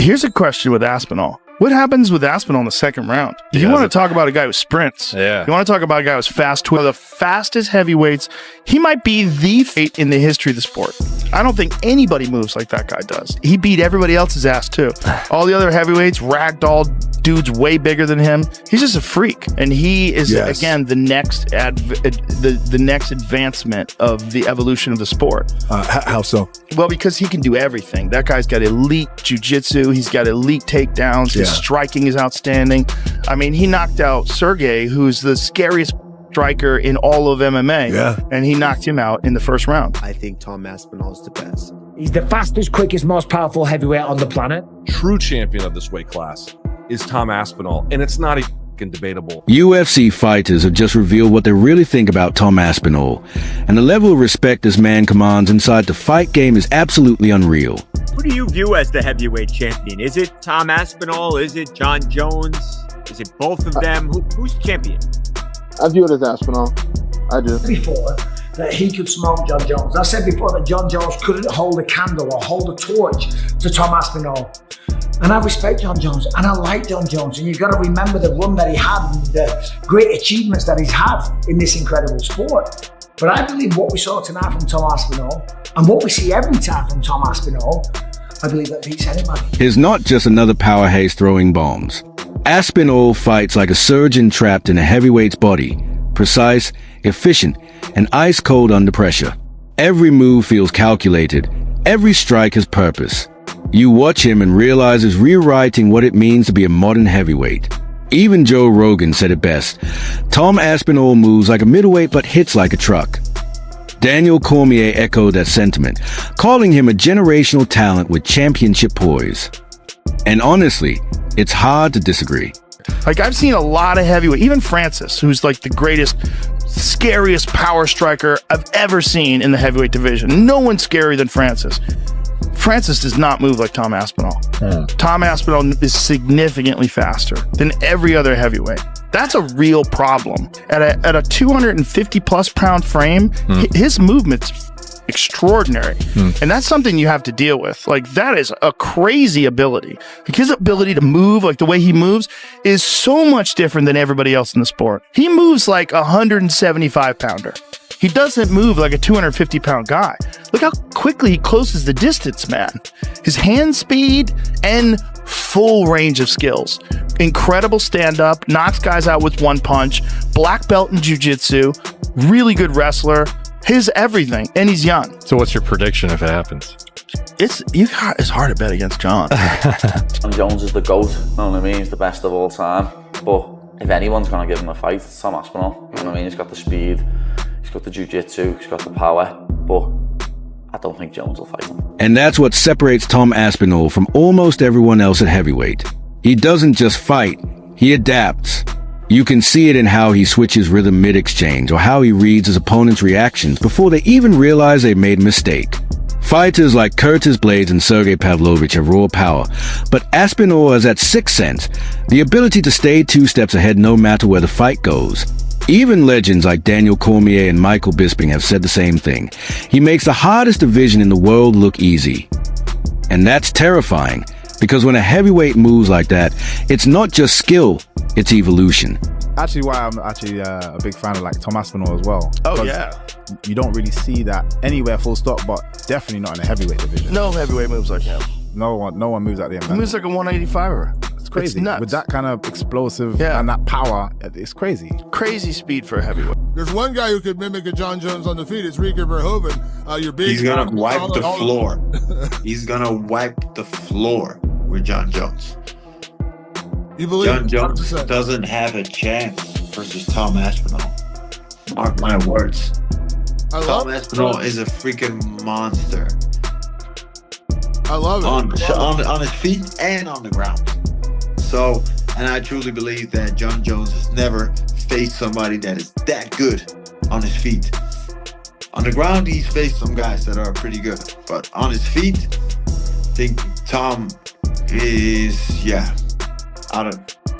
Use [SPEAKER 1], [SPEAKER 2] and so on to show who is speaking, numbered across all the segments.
[SPEAKER 1] Here's a question with Aspinall. What happens with Aspinall in the second round? You want to talk about a guy who sprints.
[SPEAKER 2] Yeah.
[SPEAKER 1] You want to talk about a guy who's fast. One of the fastest heavyweights. He might be the fate in the history of the sport. I don't think anybody moves like that guy does. He beat everybody else's ass too. All the other heavyweights, ragdoll dudes way bigger than him. He's just a freak. And he is, again, the next the next advancement of the evolution of the sport.
[SPEAKER 3] How so?
[SPEAKER 1] Well, because he can do everything. That guy's got elite jiu-jitsu. He's got elite takedowns. His striking is outstanding. I mean, he knocked out Sergey, who's the scariest striker in all of MMA, and he knocked him out in the first round.
[SPEAKER 4] I think Tom Aspinall is the best.
[SPEAKER 5] He's the fastest, quickest, most powerful heavyweight on the planet.
[SPEAKER 2] True champion of this weight class is Tom Aspinall, and it's not even debatable.
[SPEAKER 6] UFC fighters have just revealed what they really think about Tom Aspinall, and the level of respect this man commands inside the fight game is absolutely unreal.
[SPEAKER 7] Who do you view as the heavyweight champion? Is it Tom Aspinall? Is it Jon Jones? Is it both of them? Who's champion?
[SPEAKER 8] I view it as Aspinall. I do.
[SPEAKER 5] Before that he could smoke Jon Jones. I said before that Jon Jones couldn't hold a candle or hold a torch to Tom Aspinall. And I respect Jon Jones and I like Jon Jones. And you've got to remember the run that he had and the great achievements that he's had in this incredible sport. But I believe what we saw tonight from Tom Aspinall and what we see every time from Tom Aspinall, I believe that beats anybody.
[SPEAKER 6] He's not just another powerhouse throwing bombs. Aspinall fights like a surgeon trapped in a heavyweight's body, precise, efficient, and ice cold under pressure. Every move feels calculated. Every strike has purpose. You watch him and realize he's rewriting what it means to be a modern heavyweight. Even Joe Rogan said it best. Tom Aspinall moves like a middleweight but hits like a truck. Daniel Cormier echoed that sentiment, calling him a generational talent with championship poise. And honestly, it's hard to disagree.
[SPEAKER 1] Like, I've seen a lot of heavyweight, even Francis, who's like the greatest, scariest power striker I've ever seen in the heavyweight division. No one's scarier than Francis. Francis does not move like Tom Aspinall. Tom Aspinall is significantly faster than every other heavyweight. That's a real problem. At a 250 plus pound frame, his movement's extraordinary. And that's something you have to deal with. Like, that is a crazy ability. Like, his ability to move, like the way he moves, is so much different than everybody else in the sport. He moves like a 175 pounder. He doesn't move like a 250 pound guy. Look how quickly he closes the distance, man. His hand speed and full range of skills. Incredible stand-up, knocks guys out with one punch, black belt in jiu-jitsu, really good wrestler. His everything, and he's young.
[SPEAKER 2] So what's your prediction if it happens?
[SPEAKER 1] It's hard to bet against Jon.
[SPEAKER 9] Jon Jones is the GOAT, you know what I mean? He's the best of all time. But if anyone's going to give him a fight, it's Tom Aspinall. You know what I mean? He's got the speed, he's got the jiu-jitsu, he's got the power. But I don't think Jones will fight him.
[SPEAKER 6] And that's what separates Tom Aspinall from almost everyone else at heavyweight. He doesn't just fight, he adapts. You can see it in how he switches rhythm mid-exchange or how he reads his opponent's reactions before they even realize they made a mistake. Fighters like Curtis Blades and Sergey Pavlovich have raw power, but Aspinall has that sixth sense, the ability to stay 2 steps ahead no matter where the fight goes. Even legends like Daniel Cormier and Michael Bisping have said the same thing. He makes the hardest division in the world look easy. And that's terrifying, because when a heavyweight moves like that, it's not just skill, it's evolution.
[SPEAKER 3] Actually, why I'm actually a big fan of like Tom Aspinall as well.
[SPEAKER 1] Oh yeah.
[SPEAKER 3] You don't really see that anywhere full stop, but definitely not in the heavyweight division.
[SPEAKER 1] No heavyweight moves like him.
[SPEAKER 3] No one moves like him.
[SPEAKER 1] He moves like a 185er.
[SPEAKER 3] It's crazy.
[SPEAKER 1] It's nuts.
[SPEAKER 3] With that kind of explosive and that power, it's crazy.
[SPEAKER 1] Crazy speed for a heavyweight.
[SPEAKER 10] There's one guy who could mimic a Jon Jones on the feet. It's Rico Verhoeven. Your big.
[SPEAKER 11] He's gonna wipe the floor. He's gonna wipe the floor with Jon Jones.
[SPEAKER 10] You believe
[SPEAKER 11] Jon Jones doesn't have a chance versus Tom Aspinall. Mark my words. Tom Aspinall is a freaking monster.
[SPEAKER 10] I love it.
[SPEAKER 11] On his feet and on the ground. So, and I truly believe that Jon Jones has never faced somebody that is that good on his feet. On the ground, he's faced some guys that are pretty good. But on his feet, I think Tom is,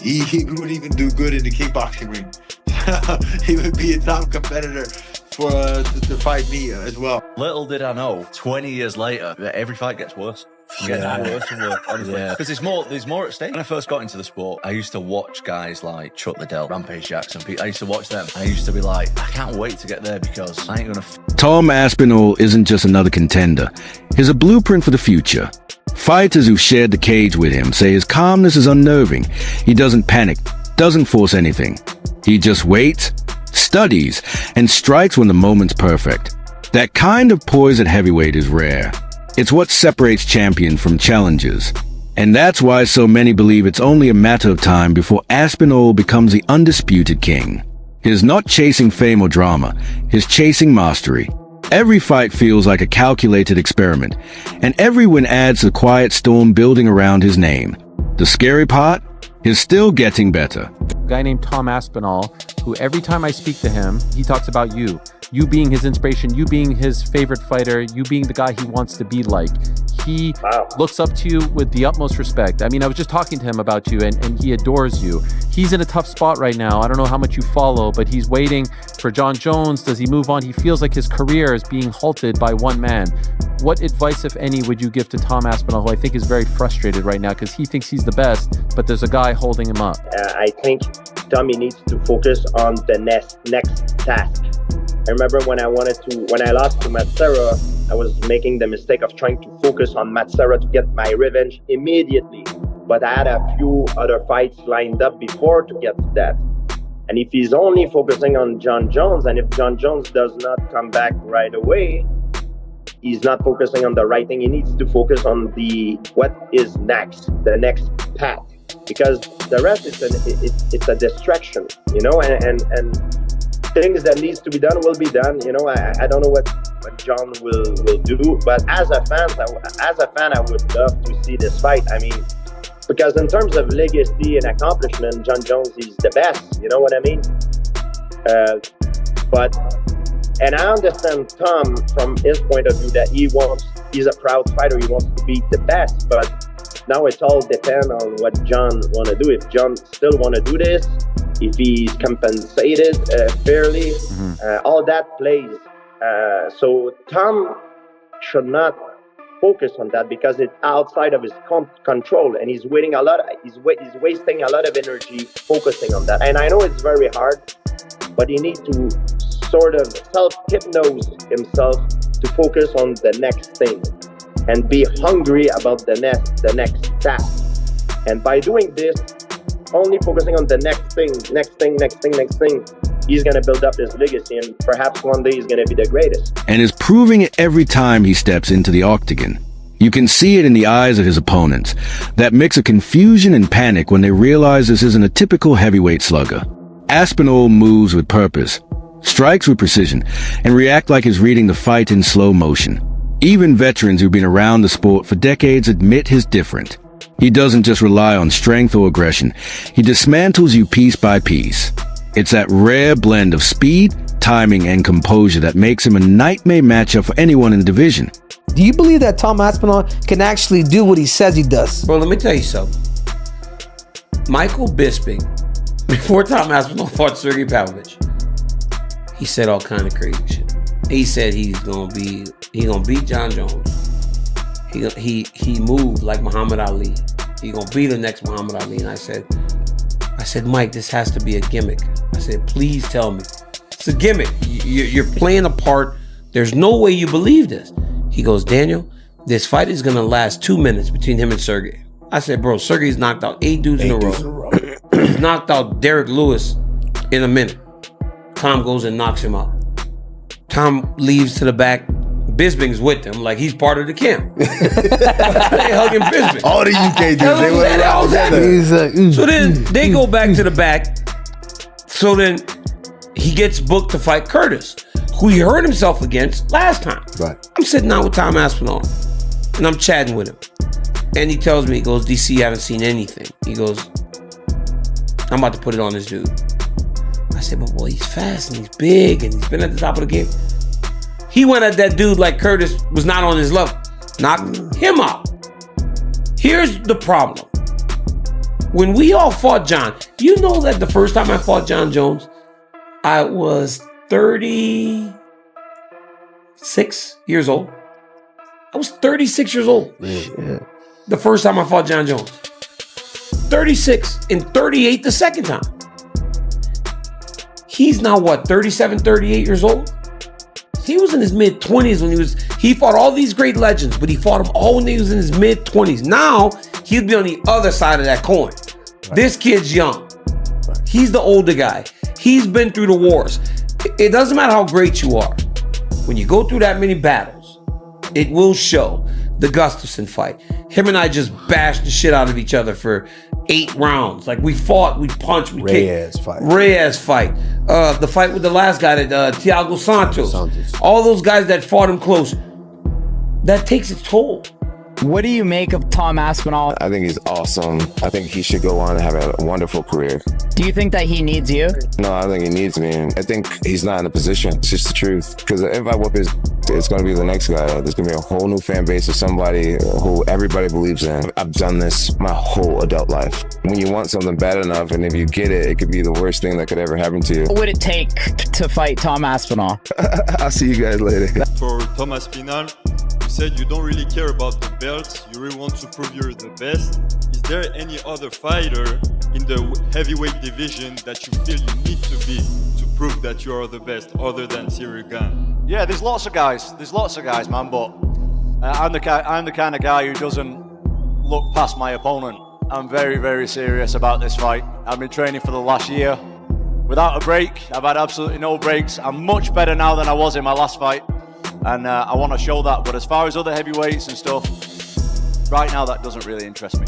[SPEAKER 11] he would even do good in the kickboxing ring. He would be a top competitor for to fight me as well.
[SPEAKER 12] Little did I know, 20 years later, that every fight gets worse. Because there's more at stake. When I first got into the sport, I used to watch guys like Chuck Liddell, Rampage Jackson. I used to watch them. I used to be like, I can't wait to get there because I ain't gonna.
[SPEAKER 6] Tom Aspinall isn't just another contender. He's a blueprint for the future. Fighters who shared the cage with him say his calmness is unnerving. He doesn't panic, doesn't force anything. He just waits, studies, and strikes when the moment's perfect. That kind of poise at heavyweight is rare. It's what separates champions from challengers. And that's why so many believe it's only a matter of time before Aspinall becomes the undisputed king. He's not chasing fame or drama, he's chasing mastery. Every fight feels like a calculated experiment, and every win adds the quiet storm building around his name. The scary part? He's still getting better.
[SPEAKER 13] A guy named Tom Aspinall, who every time I speak to him, he talks about you. You being his inspiration, you being his favorite fighter, you being the guy he wants to be like. He looks up to you with the utmost respect. I mean, I was just talking to him about you, and he adores you. He's in a tough spot right now. I don't know how much you follow, but he's waiting for Jon Jones. Does he move on? He feels like his career is being halted by one man. What advice, if any, would you give to Tom Aspinall, who I think is very frustrated right now because he thinks he's the best, but there's a guy holding him up?
[SPEAKER 14] I think Tommy needs to focus on the next task. I remember when I lost to Matsera, I was making the mistake of trying to focus on Matsera to get my revenge immediately. But I had a few other fights lined up before to get to that. And if he's only focusing on Jon Jones, and if Jon Jones does not come back right away, he's not focusing on the right thing. He needs to focus on what is next, the next path. Because the rest is it's a distraction, you know, and things that needs to be done will be done. You know, I don't know what Jon will do, but as a fan, I would love to see this fight. I mean, because in terms of legacy and accomplishment, Jon Jones is the best. You know what I mean? And I understand Tom from his point of view that he's a proud fighter. He wants to beat the best, but now it all depends on what Jon want to do. If Jon still want to do this, if he's compensated fairly, all that plays. So Tom should not focus on that because it's outside of his control, and he's wasting a lot of energy focusing on that. And I know it's very hard, but he needs to sort of self-hypnose himself to focus on the next thing and be hungry about the next task. And by doing this, only focusing on the next thing, he's going to build up his legacy, and perhaps one day he's going to be the greatest.
[SPEAKER 6] And is proving it every time he steps into the octagon. You can see it in the eyes of his opponents, that mix of confusion and panic when they realize this isn't a typical heavyweight slugger. Aspinall moves with purpose, strikes with precision, and reacts like he's reading the fight in slow motion. Even veterans who've been around the sport for decades admit he's different. He doesn't just rely on strength or aggression. He dismantles you piece by piece. It's that rare blend of speed, timing, and composure that makes him a nightmare matchup for anyone in the division.
[SPEAKER 15] Do you believe that Tom Aspinall can actually do what he says he does?
[SPEAKER 16] Bro, let me tell you something. Michael Bisping, before Tom Aspinall fought Sergey Pavlovich, he said all kind of crazy shit. He said he's gonna beat Jon Jones. He moved like Muhammad Ali. He gonna be the next Muhammad Ali. And I said, Mike, this has to be a gimmick. I said, please tell me. It's a gimmick. You're playing a part. There's no way you believe this. He goes, Daniel, this fight is gonna last 2 minutes between him and Sergey. I said, bro, Sergey's knocked out 8 dudes in a row. He's knocked out Derek Lewis in a minute. Tom goes and knocks him out. Tom leaves to the back. Bisping's with them, like he's part of the camp. They hugging Bisping.
[SPEAKER 3] All the UK dudes, they went around together.
[SPEAKER 16] So then they go back to the back. So then he gets booked to fight Curtis, who he hurt himself against last time.
[SPEAKER 3] Right.
[SPEAKER 16] I'm sitting down with Tom Aspinall, and I'm chatting with him. And he tells me, he goes, DC, you haven't seen anything. He goes, I'm about to put it on this dude. I said, but boy, he's fast and he's big and he's been at the top of the game. He went at that dude like Curtis was not on his level. Knocked him out. Here's the problem. When we all fought Jon, you know that the first time I fought Jon Jones, I was 36 years old. I was 36 years old. The first time I fought Jon Jones. 36 and 38 the second time. He's now what, 37, 38 years old? He was in his mid-20s when he fought all these great legends, but he fought them all when he was in his mid-20s. Now, he'd be on the other side of that coin. Right. This kid's young. Right. He's the older guy. He's been through the wars. It doesn't matter how great you are. When you go through that many battles, it will show. The Gustafsson fight. Him and I just bashed the shit out of each other for 8 rounds. Like, we fought, we punched, we kicked. Reyes fight. The fight with the last guy, Thiago Santos. All those guys that fought him close. That takes its toll.
[SPEAKER 17] What do you make of Tom Aspinall?
[SPEAKER 18] I think he's awesome. I think he should go on and have a wonderful career.
[SPEAKER 17] Do you think that he needs you?
[SPEAKER 18] No, I think he needs me. I think he's not in a position. It's just the truth. Because if I whoop his, it's going to be the next guy. There's going to be a whole new fan base of somebody who everybody believes in. I've done this my whole adult life. When you want something bad enough, and if you get it, it could be the worst thing that could ever happen to you.
[SPEAKER 17] What would it take to fight Tom Aspinall?
[SPEAKER 18] I'll see you guys later.
[SPEAKER 19] For Tom Aspinall, you said you don't really care about the belt. You really want to prove you're the best. Is there any other fighter in the heavyweight division that you feel you need to be to prove that you are the best, other than Ciryl Gane?
[SPEAKER 20] Yeah, there's lots of guys. There's lots of guys, man. But I'm the kind of guy who doesn't look past my opponent. I'm very, very serious about this fight. I've been training for the last year without a break. I've had absolutely no breaks. I'm much better now than I was in my last fight. And I want to show that. But as far as other heavyweights and stuff, right now that doesn't really interest me.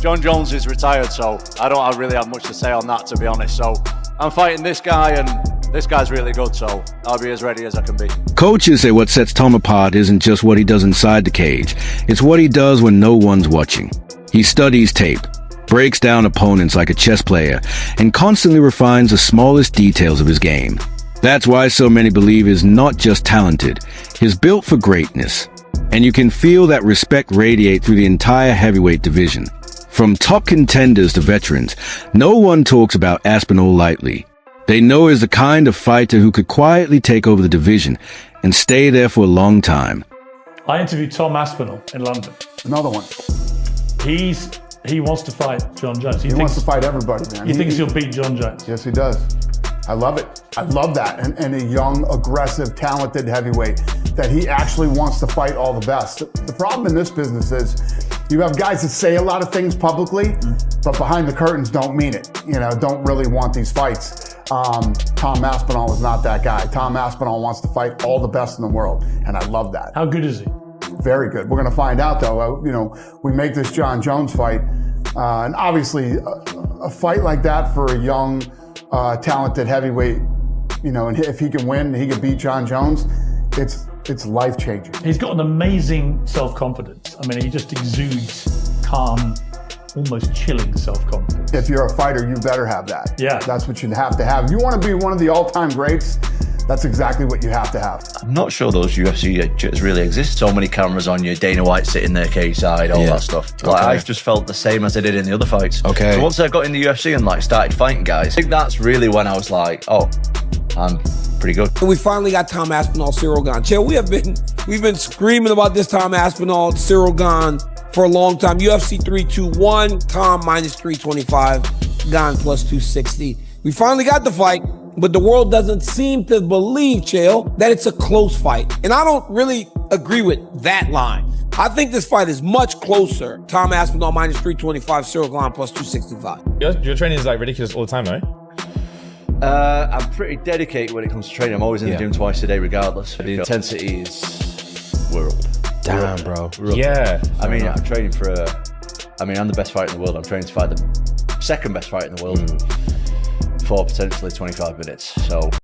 [SPEAKER 20] Jon Jones is retired, so I don't really have much to say on that, to be honest. So I'm fighting this guy, and this guy's really good, so I'll be as ready as I can be.
[SPEAKER 6] Coaches say what sets Tom apart isn't just what he does inside the cage. It's what he does when no one's watching. He studies tape, breaks down opponents like a chess player, and constantly refines the smallest details of his game. That's why so many believe he's not just talented, he's built for greatness. And you can feel that respect radiate through the entire heavyweight division. From top contenders to veterans, no one talks about Aspinall lightly. They know he's the kind of fighter who could quietly take over the division and stay there for a long time.
[SPEAKER 21] I interviewed Tom Aspinall in London.
[SPEAKER 22] Another one.
[SPEAKER 21] He wants to fight Jon Jones.
[SPEAKER 22] He wants to fight everybody, man.
[SPEAKER 21] He thinks he'll beat Jon Jones.
[SPEAKER 22] Yes, he does. I love it. I love that. And a young, aggressive, talented heavyweight that he actually wants to fight all the best. The problem in this business is you have guys that say a lot of things publicly, but behind the curtains don't mean it. You know, don't really want these fights. Tom Aspinall is not that guy. Tom Aspinall wants to fight all the best in the world, and I love that.
[SPEAKER 21] How good is he?
[SPEAKER 22] Very good. We're going to find out, though. We make this Jon Jones fight, and obviously a fight like that for a young, talented heavyweight, and if he can win, he can beat Jon Jones. It's life-changing.
[SPEAKER 21] He's got an amazing self-confidence. I mean, he just exudes calm, almost chilling self-confidence.
[SPEAKER 22] If you're a fighter, you better have that.
[SPEAKER 21] Yeah.
[SPEAKER 22] That's what you have to have. If you want to be one of the all-time greats, that's exactly what you have to have.
[SPEAKER 12] I'm not sure those UFC jits really exist. So many cameras on you, Dana White sitting there cage side, all that stuff. Like, I've just felt the same as I did in the other fights.
[SPEAKER 23] Okay.
[SPEAKER 12] So once I got in the UFC and started fighting guys, I think that's really when I was like, oh, I'm pretty good.
[SPEAKER 16] We finally got Tom Aspinall, Ciryl Gane. Chill, we've been screaming about this Tom Aspinall, Ciryl Gane for a long time. UFC 321, Tom minus 325, Gane plus 260. We finally got the fight, but the world doesn't seem to believe, Chael, that it's a close fight. And I don't really agree with that line. I think this fight is much closer. Tom Aspinall minus 325, Ciryl Gane plus 265.
[SPEAKER 23] Your training is ridiculous all the time, right?
[SPEAKER 12] I'm pretty dedicated when it comes to training. I'm always in the gym twice a day regardless. The intensity is world.
[SPEAKER 23] Damn, bro.
[SPEAKER 12] Yeah. I mean, I'm training I'm the best fighter in the world. I'm training to fight the second best fighter in the world for potentially 25 minutes. So